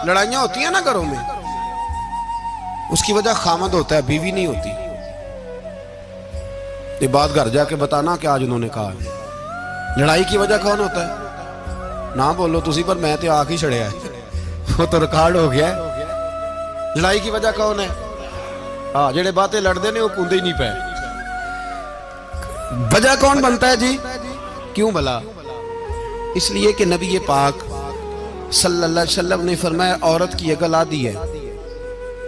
लड़ाइयां होती है ना घरों में, उसकी वजह खामद होता है, बीवी नहीं होती। ये बात घर जाके बताना कि आज उन्होंने कहा लड़ाई की वजह कौन होता है ना बोलो तुसी, पर मैं तो आख ही छड़िया है, वो तो रिकॉर्ड हो गया है। लड़ाई की वजह कौन है? हाँ, जेड़े बातें लड़ते ने वो कूदे ही नहीं पे। वजह कौन बनता है जी? क्यों भला? इसलिए कि नबी पाक सल्लल्लाहु अलैहि वसल्लम ने फरमाया औरत की अकल आधी है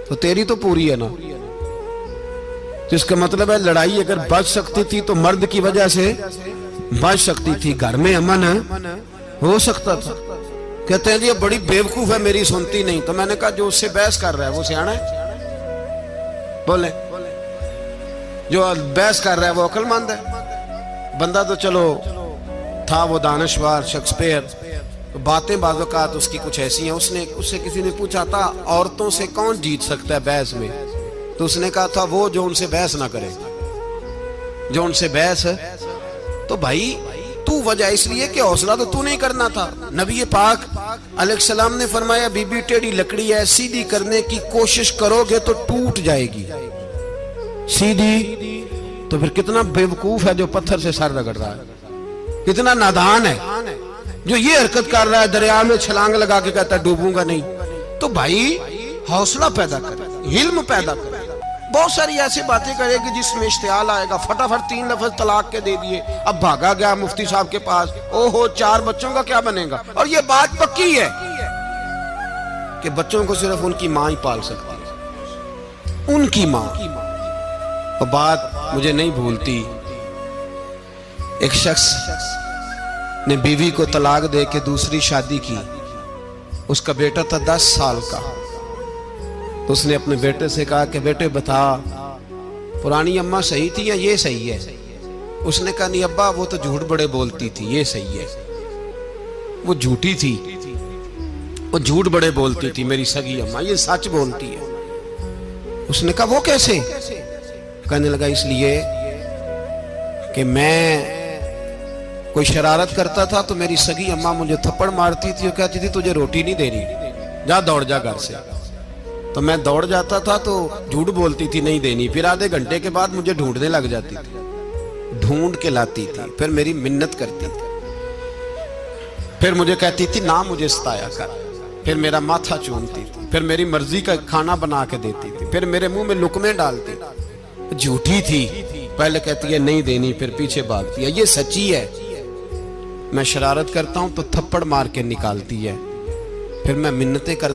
तो तेरी तो पूरी है ना। तो इसका मतलब है लड़ाई अगर बच सकती थी तो मर्द की वजह से बच सकती थी, घर में अमन हो सकता था। कहते हैं जी ये बड़ी बेवकूफ है, मेरी सुनती नहीं। तो मैंने कहा जो उससे बहस कर रहा है वो सियाना है? बोले जो बहस कर रहा है वो अक्लमंद है। बंदा तो चलो था वो दानश्वर शेक्सपियर, बातें बाज़-औक़ात उसकी कुछ ऐसी हैं। उससे किसी ने पूछा था औरतों से कौन जीत सकता है बहस में, तो उसने कहा था वो जो उनसे बहस ना करे, जो उनसे बहस। तो भाई तू वजह इसलिए कि हौसला तो तू नहीं करना था। नबी पाक अलैहिस्सलाम ने फरमाया बीबी टेढ़ी लकड़ी है, सीधी करने की कोशिश करोगे तो टूट जाएगी। सीधी तो फिर कितना बेवकूफ है जो पत्थर से सर रगड़ रहा है, कितना नादान है जो ये हरकत कर रहा है, दरिया में छलांग लगा के कहता है डूबूंगा नहीं। तो भाई हौसला पैदा कर, हिल्म पैदा कर। बहुत सारी ऐसी बातें करेगी जिसमें इश्तियाल आएगा, फटाफट 3 लफ्ज तलाक के दे दिए, अब भागा गया मुफ्ती साहब के पास, ओहो 4 बच्चों का क्या बनेगा। और ये बात पक्की है कि बच्चों को सिर्फ उनकी मां ही पाल सकती है, उनकी मां। और बात मुझे नहीं भूलती, एक शख्स ने बीवी को तलाक दे के दूसरी शादी की। उसका बेटा था 10 साल का। तो उसने अपने बेटे से कहा कि बेटे बता पुरानी अम्मा सही थी या ये सही है? उसने कहा नहीं अब्बा वो तो झूठ बड़े बोलती थी, ये सही है। वो झूठी थी, वो झूठ बड़े बोलती थी मेरी सगी अम्मा, ये सच बोलती है। उसने कहा वो कैसे? कहने लगा इसलिए कि मैं कोई शरारत करता था तो मेरी सगी अम्मा मुझे थप्पड़ मारती थी और कहती थी तुझे रोटी नहीं दे रही, जा दौड़ जा घर से। तो मैं दौड़ जाता था तो झूठ बोलती थी नहीं देनी, फिर आधे घंटे के बाद मुझे ढूंढने लग जाती थी, ढूंढ के लाती थी, फिर मेरी मिन्नत करती थी, फिर मुझे कहती थी ना मुझे सताया कर, फिर मेरा माथा चूमती थी, फिर मेरी मर्जी का खाना बना के देती थी, फिर मेरे मुंह में लुकमे डालती। झूठी थी, पहले कहती है नहीं देनी, फिर पीछे भागती है। ये सच्ची है, मैं शरारत करता हूं तो थप्पड़ मार के निकालती है, फिर मैं मिन्नतें कर